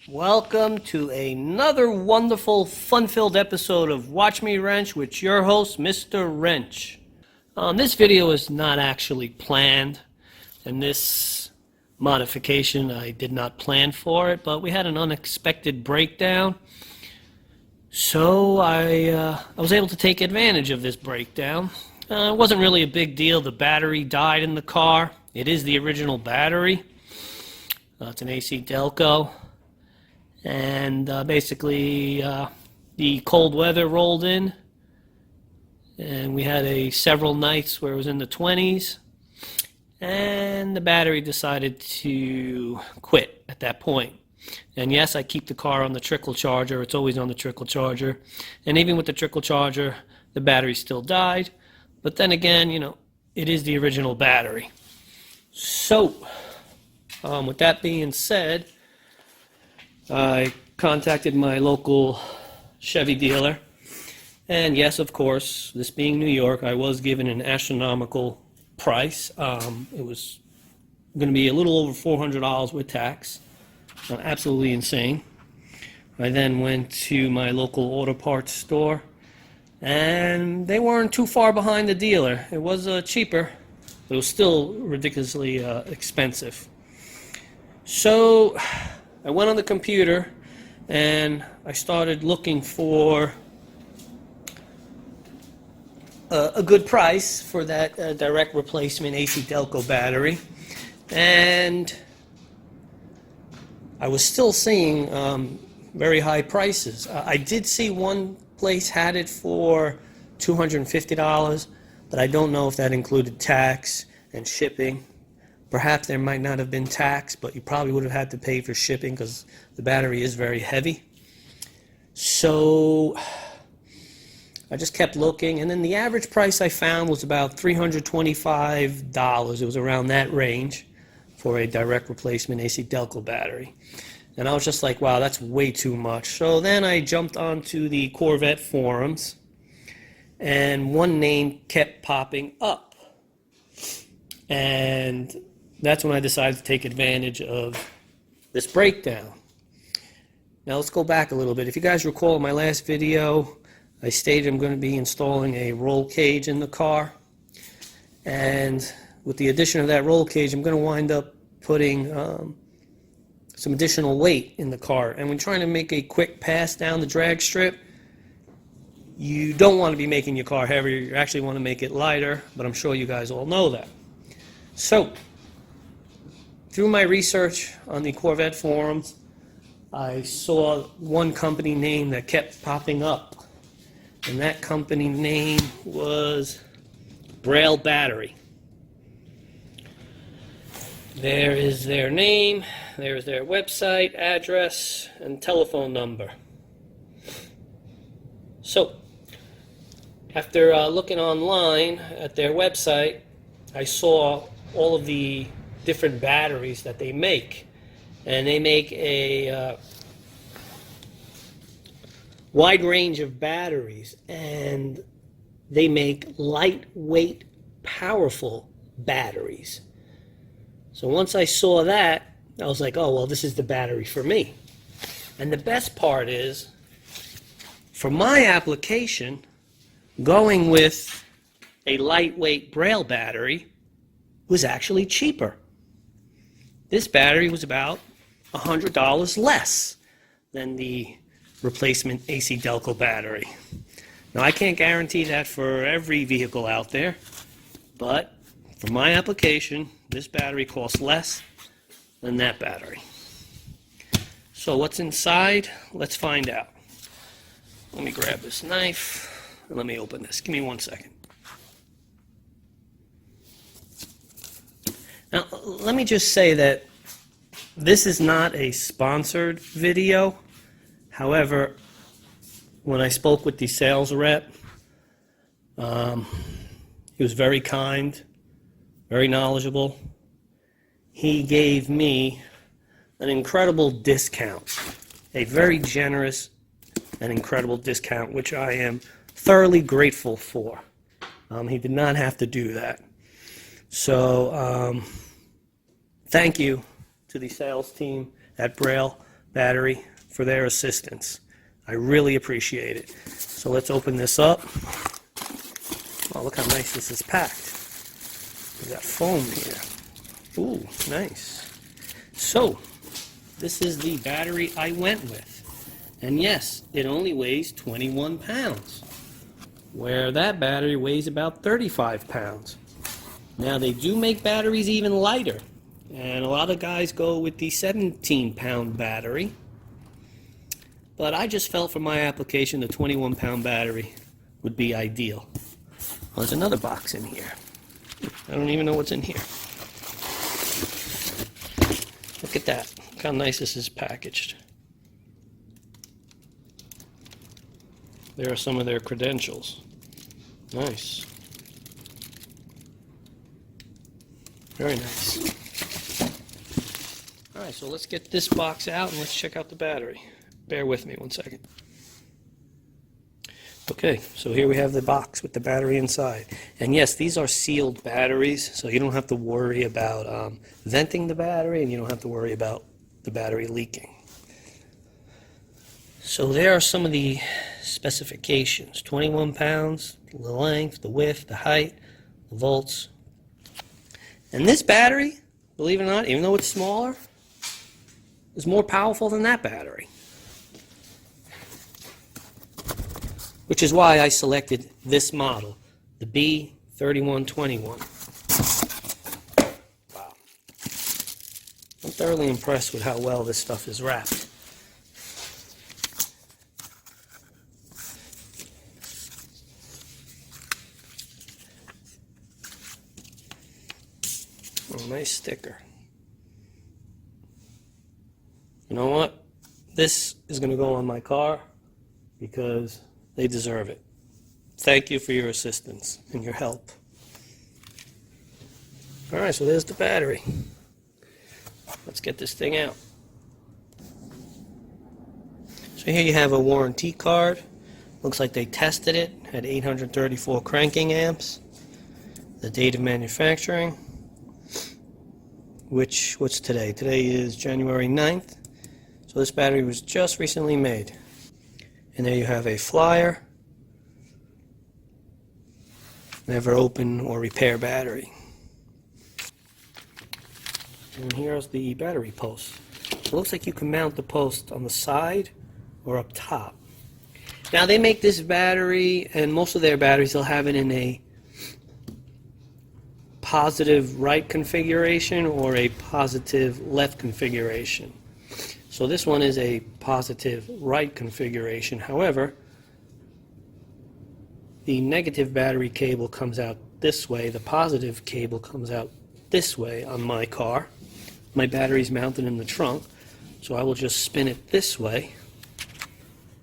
Welcome to another wonderful, fun-filled episode of Watch Me Wrench with your host, Mr. Wrench. This video is not actually planned, and this modification I did not plan for it, but we had an unexpected breakdown, so I was able to take advantage of this breakdown. It wasn't really a big deal. The battery died in the car. It is the original battery. It's an AC Delco. And basically the cold weather rolled in, and we had several nights where it was in the 20s, and the battery decided to quit at that point. And yes, I keep the car on the trickle charger. It's always on the trickle charger, and even with the trickle charger, the battery still died. But then again, you know, it is the original battery. So with that being said, I contacted my local Chevy dealer, and yes, of course, this being New York, I was given an astronomical price. It was going to be a little over $400 with tax. Absolutely insane. I then went to my local auto parts store, and they weren't too far behind the dealer. It was cheaper, but it was still ridiculously expensive. So I went on the computer and I started looking for a good price for that direct replacement AC Delco battery, and I was still seeing very high prices. I did see one place had it for $250, but I don't know if that included tax and shipping. Perhaps there might not have been tax, but you probably would have had to pay for shipping because the battery is very heavy. So I just kept looking, and then the average price I found was about $325. It was around that range for a direct replacement AC Delco battery. And I was just like, wow, that's way too much. So then I jumped onto the Corvette forums, and one name kept popping up. And that's when I decided to take advantage of this breakdown. Now let's go back a little bit. If you guys recall in my last video, I stated I'm going to be installing a roll cage in the car. And with the addition of that roll cage, I'm going to wind up putting some additional weight in the car. And when trying to make a quick pass down the drag strip, you don't want to be making your car heavier. You actually want to make it lighter, but I'm sure you guys all know that. So through my research on the Corvette forums, I saw one company name that kept popping up, and that company name was Braille Battery. There is their name, there is their website, address, and telephone number. So, after looking online at their website, I saw all of the different batteries that they make, and they make a wide range of batteries, and they make lightweight, powerful batteries. So once I saw that, I was like, oh well, this is the battery for me. And the best part is, for my application, going with a lightweight Braille battery was actually cheaper. This battery was about $100 less than the replacement AC Delco battery. Now, I can't guarantee that for every vehicle out there, but for my application, this battery costs less than that battery. So what's inside? Let's find out. Let me grab this knife and let me open this. Give me 1 second. Now, let me just say that this is not a sponsored video. However, when I spoke with the sales rep, he was very kind, very knowledgeable. He gave me an incredible discount, a very generous and incredible discount, which I am thoroughly grateful for. He did not have to do that. So thank you to the sales team at Braille battery for their assistance. I really appreciate it. So let's open this up. Oh, look how nice this is packed. We got foam here. Ooh, nice. So, this is the battery I went with. And yes, it only weighs 21 pounds, where that battery weighs about 35 pounds. Now, they do make batteries even lighter, and a lot of guys go with the 17-pound battery. But I just felt for my application the 21-pound battery would be ideal. Well, there's another box in here. I don't even know what's in here. Look at that. Look how nice this is packaged. There are some of their credentials. Nice. Very nice. Alright, so let's get this box out and let's check out the battery. Bear with me one second. Okay, so here we have the box with the battery inside. And yes, these are sealed batteries, so you don't have to worry about venting the battery, and you don't have to worry about the battery leaking. So there are some of the specifications. 21 pounds, the length, the width, the height, the volts. And this battery, believe it or not, even though it's smaller, is more powerful than that battery. Which is why I selected this model, the B3121. Wow. I'm thoroughly impressed with how well this stuff is wrapped. Oh, nice sticker. You know what? This is going to go on my car because they deserve it. Thank you for your assistance and your help. Alright, so there's the battery. Let's get this thing out. So here you have a warranty card. Looks like they tested it. Had 834 cranking amps. The date of manufacturing. What's today? Today is January 9th. So this battery was just recently made. And there you have a flyer. Never open or repair battery. And here's the battery post. It looks like you can mount the post on the side or up top. Now they make this battery, and most of their batteries, they'll have it in a positive right configuration or a positive left configuration. So this one is a positive right configuration. However, the negative battery cable comes out this way. The positive cable comes out this way on my car. My battery's mounted in the trunk, so I will just spin it this way.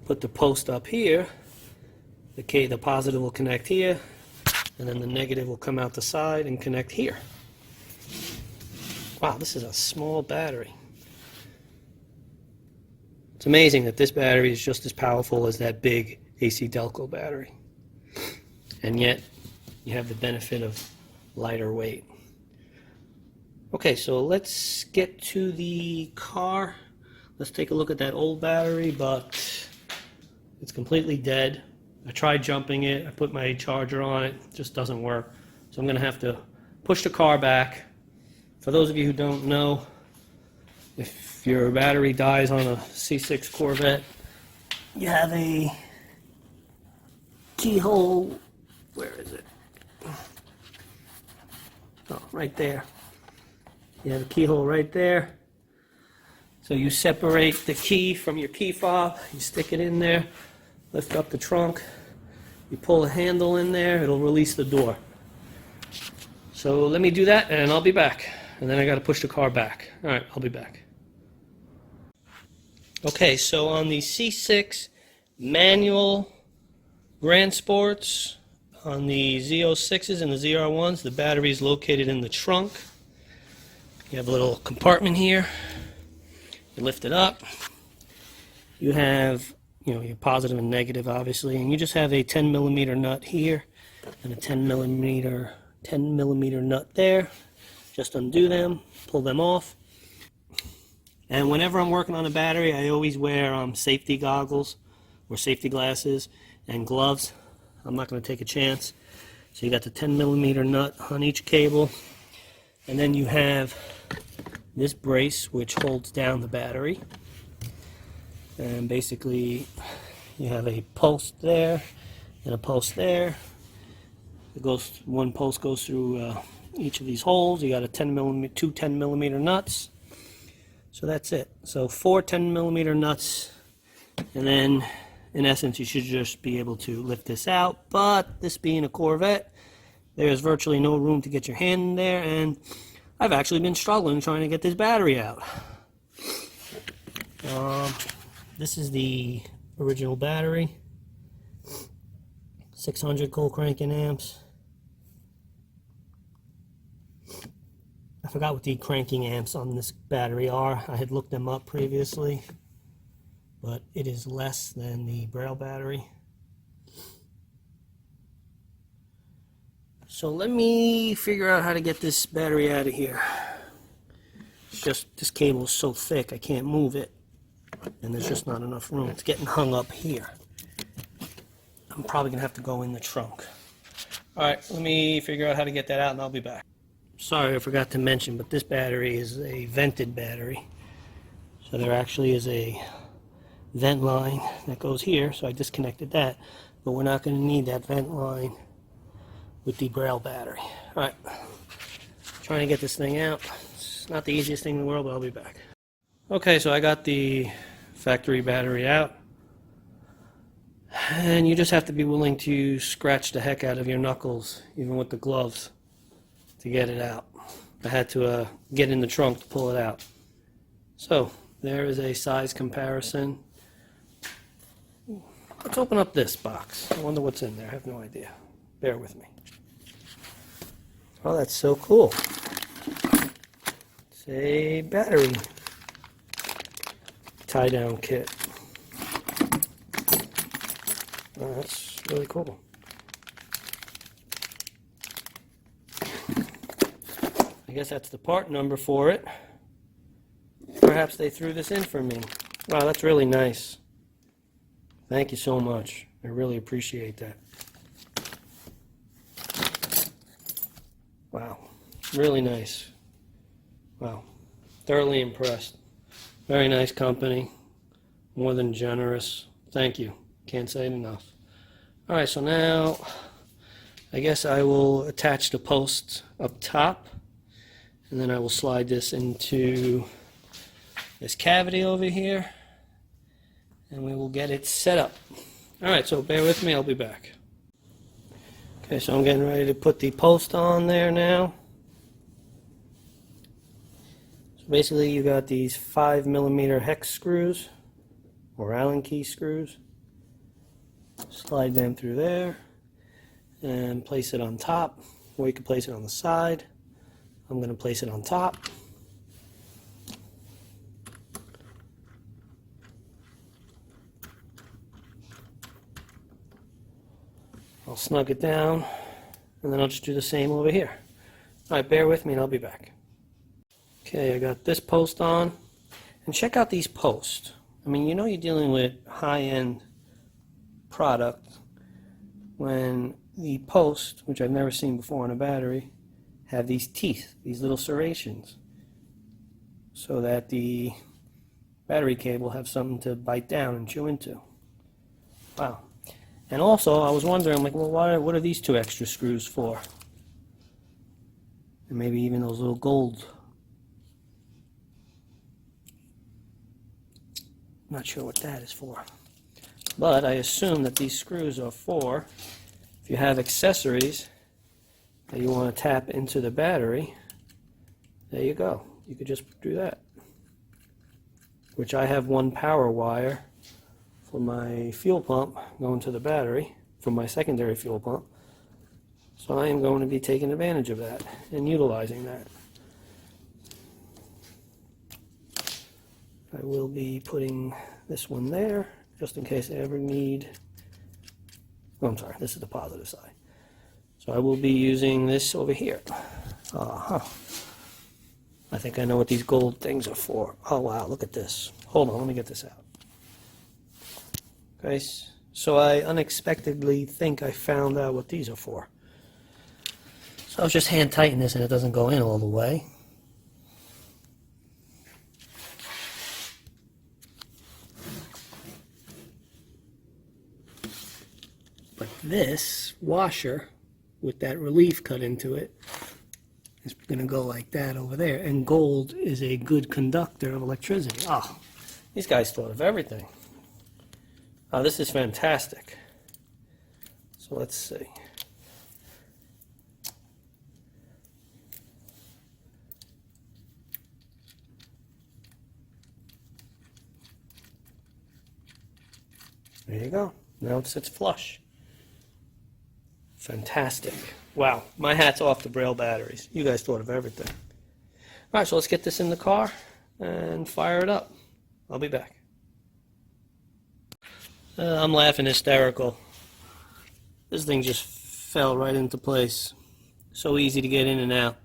Put the post up here. The positive will connect here, and then the negative will come out the side and connect here. Wow, this is a small battery. It's amazing that this battery is just as powerful as that big AC Delco battery. And yet, you have the benefit of lighter weight. Okay, so let's get to the car. Let's take a look at that old battery, but it's completely dead. I tried jumping it. I put my charger on it. It just doesn't work. So I'm going to have to push the car back. For those of you who don't know, if your battery dies on a C6 Corvette, you have a keyhole. Where is it? Oh, right there. You have a keyhole right there. So you separate the key from your key fob. You stick it in there. Lift up the trunk. You pull the handle in there. It'll release the door. So let me do that, and I'll be back. And then I got to push the car back. All right, I'll be back. Okay, so on the C6 manual Grand Sports, on the Z06s and the ZR1s, the battery is located in the trunk. You have a little compartment here. You lift it up. You have, your positive and negative, obviously, and you just have a 10 millimeter nut here and a 10 millimeter nut there. Just undo them, pull them off. And whenever I'm working on a battery, I always wear safety goggles or safety glasses and gloves. I'm not going to take a chance. So you got the 10mm nut on each cable, and then you have this brace which holds down the battery. And basically you have a post there and a post there. It goes, one post goes through each of these holes. You got a 10mm, two 10mm nuts. So that's it. So 4 10mm nuts, and then in essence you should just be able to lift this out. But this being a Corvette, there's virtually no room to get your hand in there, and I've actually been struggling trying to get this battery out. This is the original battery, 600 cold cranking amps. I forgot what the cranking amps on this battery are. I had looked them up previously, but it is less than the Braille battery. So let me figure out how to get this battery out of here. It's just, this cable is so thick I can't move it, and there's just not enough room. It's getting hung up here. I'm probably gonna have to go in the trunk. Alright, let me figure out how to get that out and I'll be back. Sorry, I forgot to mention, but this battery is a vented battery. So there actually is a vent line that goes here, so I disconnected that. But we're not going to need that vent line with the Braille battery. Alright, trying to get this thing out. It's not the easiest thing in the world, but I'll be back. Okay, so I got the factory battery out. And you just have to be willing to scratch the heck out of your knuckles, even with the gloves, to get it out. I had to get in the trunk to pull it out. So there is a size comparison. Let's open up this box. I wonder what's in there. I have no idea. Bear with me. Oh, that's so cool. It's a battery tie-down kit. Oh, that's really cool. I guess that's the part number for it. Perhaps they threw this in for me. Wow, that's really nice. Thank you so much. I really appreciate that. Wow, really nice. Wow, thoroughly impressed. Very nice company. More than generous. Thank you. Can't say it enough. Alright, so now I guess I will attach the posts up top. And then I will slide this into this cavity over here, and we will get it set up. Alright, so bear with me, I'll be back. Okay, so I'm getting ready to put the post on there now. So basically you got these 5mm hex screws, or Allen key screws. Slide them through there, and place it on top, or you can place it on the side. I'm going to place it on top. I'll snug it down, and then I'll just do the same over here. Alright, bear with me and I'll be back. Okay, I got this post on. And check out these posts. I mean, you know you're dealing with high-end product when the post, which I've never seen before on a battery, have these teeth, these little serrations, so that the battery cable have something to bite down and chew into. Wow. And also, I was wondering, like, well, what are these two extra screws for? And maybe even those little gold. Not sure what that is for. But I assume that these screws are for, if you have accessories that you want to tap into the battery, there you go. You could just do that. Which I have one power wire for my fuel pump going to the battery from my secondary fuel pump. So I am going to be taking advantage of that and utilizing that. I will be putting this one there just in case I ever need. Oh, I'm sorry, this is the positive side. So I will be using this over here. I think I know what these gold things are for. Oh wow, look at this. Hold on, let me get this out. Okay, so I unexpectedly think I found out what these are for. So I was just hand tighten this and it doesn't go in all the way. But this washer with that relief cut into it is going to go like that over there. And gold is a good conductor of electricity. Oh, these guys thought of everything. Oh, this is fantastic. So let's see. There you go. Now it sits flush. Fantastic. Wow, my hat's off to Braille batteries. You guys thought of everything. All right, so let's get this in the car and fire it up. I'll be back. I'm laughing hysterical. This thing just fell right into place. So easy to get in and out.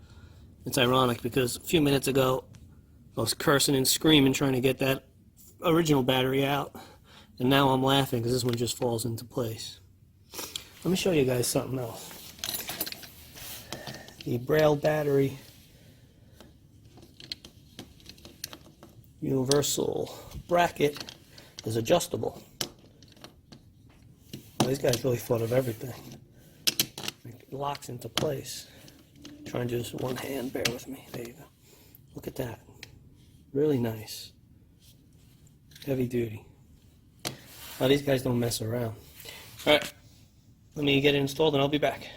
It's ironic because a few minutes ago I was cursing and screaming trying to get that original battery out. And now I'm laughing because this one just falls into place. Let me show you guys something else. The Braille battery universal bracket is adjustable. These guys really thought of everything. It locks into place. Trying to do this with one hand, bear with me. There you go. Look at that. Really nice. Heavy duty. Now these guys don't mess around. Alright, let me get it installed and I'll be back.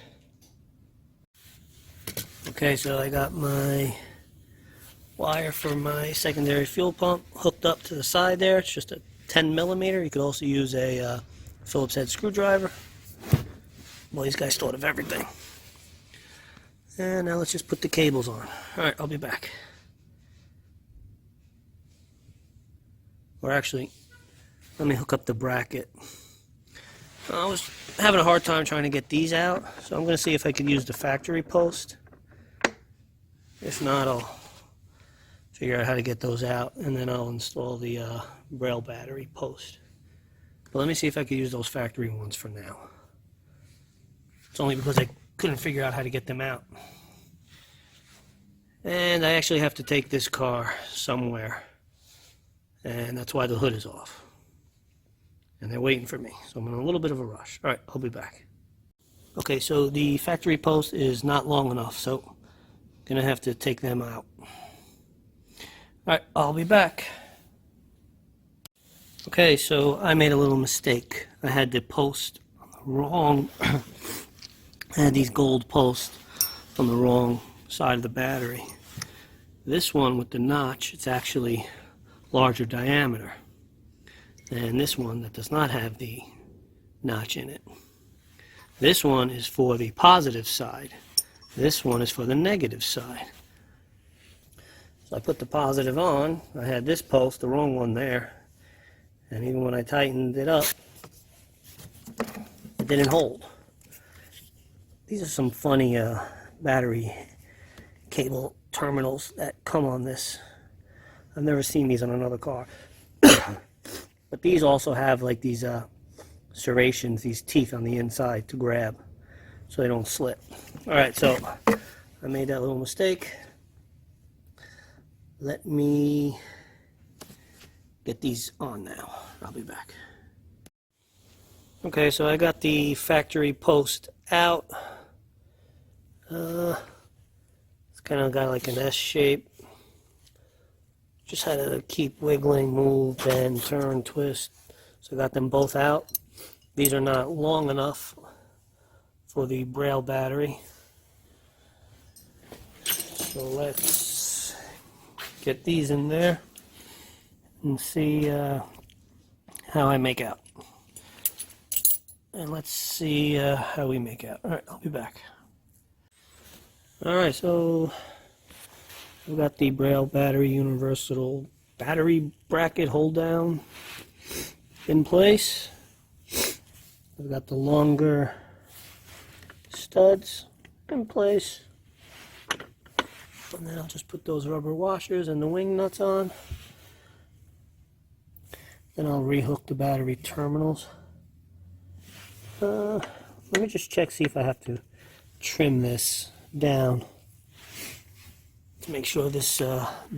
Okay, so I got my wire for my secondary fuel pump hooked up to the side there. It's just a 10 millimeter. You could also use a Phillips head screwdriver. Well, these guys thought of everything. And now let's just put the cables on. Alright, I'll be back. Or actually, let me hook up the bracket. I was having a hard time trying to get these out, so I'm going to see if I can use the factory post. If not, I'll figure out how to get those out, and then I'll install the Braille battery post. But let me see if I can use those factory ones for now. It's only because I couldn't figure out how to get them out. And I actually have to take this car somewhere, and that's why the hood is off. And they're waiting for me, so I'm in a little bit of a rush. All right, I'll be back. Okay, so the factory post is not long enough, so I'm gonna have to take them out. All right, I'll be back. Okay, so I made a little mistake. I had the post on the wrong, I had these gold posts on the wrong side of the battery. This one with the notch, it's actually larger diameter. And this one that does not have the notch in it. This one is for the positive side. This one is for the negative side. So I put the positive on. I had this post, the wrong one there. And even when I tightened it up, it didn't hold. These are some funny battery cable terminals that come on this. I've never seen these on another car. But these also have like these serrations, these teeth on the inside to grab so they don't slip. Alright, so I made that little mistake. Let me get these on now. I'll be back. Okay, so I got the factory post out. It's kind of got like an S shape. Just had to keep wiggling, move, bend, turn, twist. So I got them both out. These are not long enough for the Braille battery. So let's get these in there and see how I make out. And let's see how we make out. Alright, I'll be back. Alright, so we've got the Braille battery universal battery bracket hold down in place. We've got the longer studs in place. And then I'll just put those rubber washers and the wing nuts on. Then I'll rehook the battery terminals. Let me just check, see if I have to trim this down to make sure this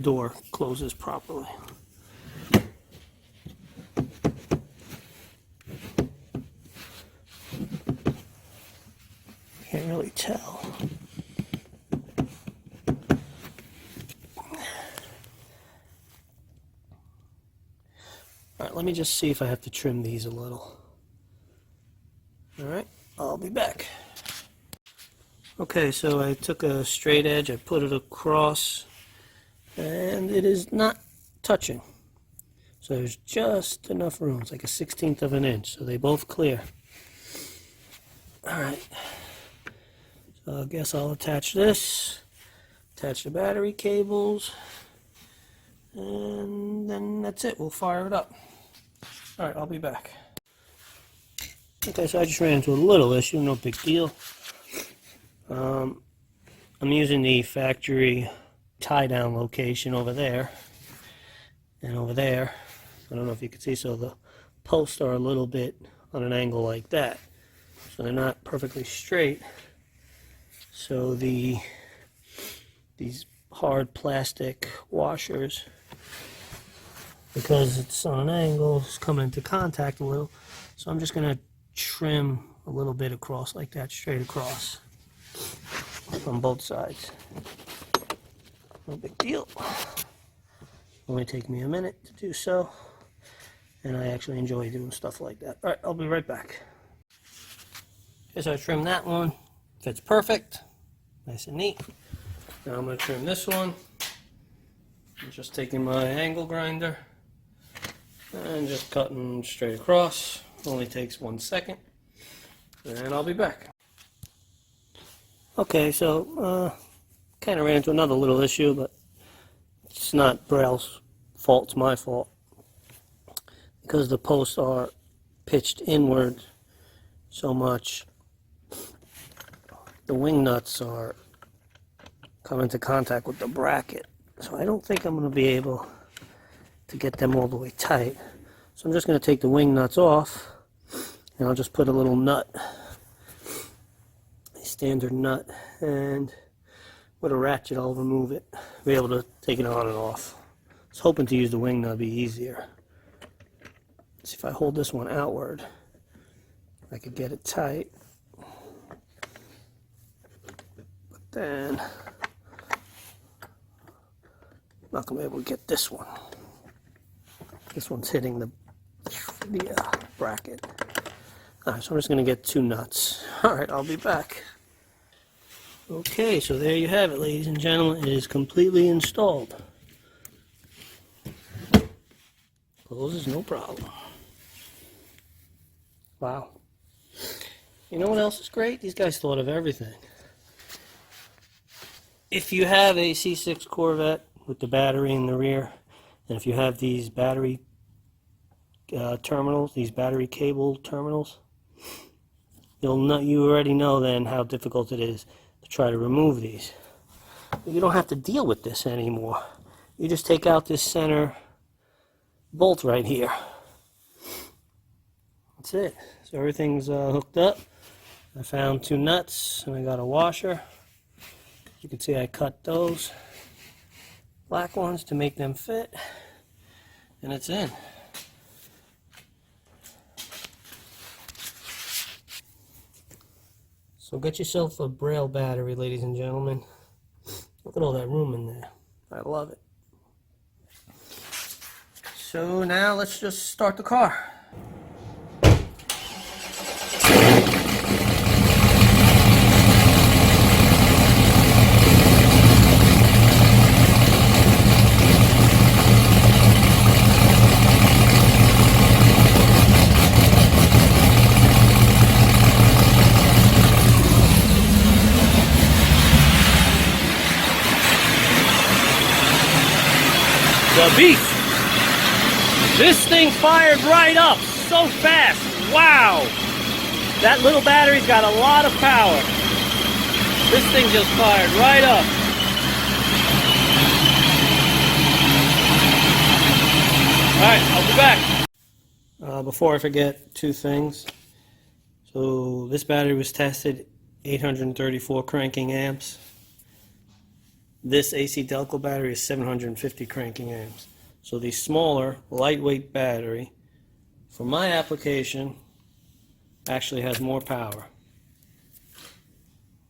door closes properly. Can't really tell. Alright, let me just see if I have to trim these a little. Alright, I'll be back. Okay, so I took a straight edge, I put it across, and it is not touching. So there's just enough room. It's like a 1/16 of an inch, so they both clear. Alright, so I guess I'll attach this, attach the battery cables, and then that's it. We'll fire it up. Alright, I'll be back. Okay, so I just ran into a little issue, no big deal. I'm using the factory tie-down location over there and over there. I don't know if you can see, so the posts are a little bit on an angle like that. So they're not perfectly straight. So these hard plastic washers, because it's on an angle, it's coming into contact a little. So I'm just going to trim a little bit across like that, straight across on both sides. No big deal. Only take me a minute to do so, and I actually enjoy doing stuff like that. Alright, I'll be right back. Okay, so I trimmed that one. Fits perfect. Nice and neat. Now I'm going to trim this one. I'm just taking my angle grinder and just cutting straight across. Only takes 1 second. And I'll be back. Okay, so kind of ran into another little issue, but it's not Braille's fault, it's my fault. Because the posts are pitched inward so much, the wing nuts are coming into contact with the bracket. So I don't think I'm going to be able to get them all the way tight. So I'm just going to take the wing nuts off, and I'll just put a little nut, a standard nut, and with a ratchet I'll remove it, be able to take it on and off. I was hoping to use the wing nut, be easier. See if I hold this one outward, I could get it tight. But then I'm not going to be able to get this one. This one's hitting the bracket. Alright, so I'm just going to get 2 nuts. Alright, I'll be back. Okay, so there you have it, ladies and gentlemen. It is completely installed. Closes, no problem. Wow. You know what else is great? These guys thought of everything. If you have a C6 Corvette with the battery in the rear, and if you have these battery terminals, these battery cable terminals, you already know then how difficult it is to try to remove these. But you don't have to deal with this anymore. You just take out this center bolt right here. That's it. So everything's hooked up. I found 2 nuts and I got a washer. You can see I cut those black ones to make them fit, and it's in. So get yourself a Braille battery, ladies and gentlemen. Look at all that room in there. I love it. So now let's just start the car. The beast. This thing fired right up so fast. Wow. That little battery's got a lot of power. This thing just fired right up. Alright, I'll be back. Before I forget, two things. So this battery was tested 834 cranking amps. This AC Delco battery is 750 cranking amps. So the smaller, lightweight battery, for my application, actually has more power.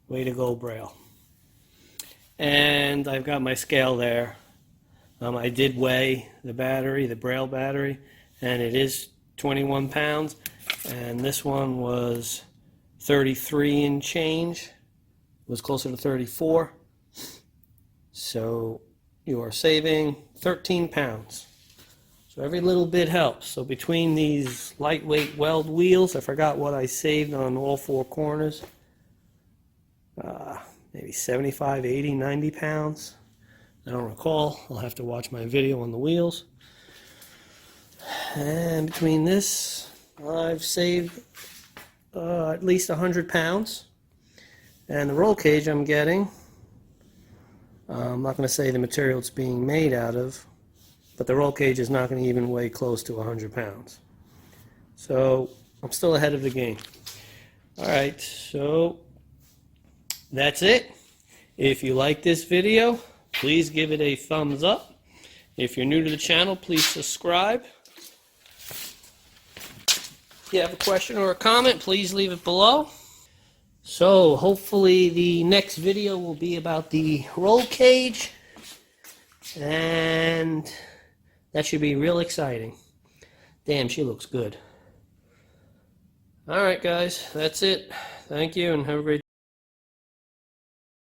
Way to go, Braille. And I've got my scale there. I did weigh the battery, the Braille battery, and it is 21 pounds. And this one was 33 and change. It was closer to 34. So you are saving 13 pounds. So every little bit helps. So between these lightweight weld wheels, I forgot what I saved on all four corners. Maybe 75, 80, 90 pounds. I don't recall. I'll have to watch my video on the wheels. And between this, I've saved at least 100 pounds. And the roll cage I'm getting, I'm not going to say the material it's being made out of, but the roll cage is not going to even weigh close to 100 pounds. So I'm still ahead of the game. Alright, so that's it. If you like this video, please give it a thumbs up. If you're new to the channel, please subscribe. If you have a question or a comment, please leave it below. So hopefully the next video will be about the roll cage, and that should be real exciting. Damn, she looks good. Alright guys, that's it. Thank you and have a great day.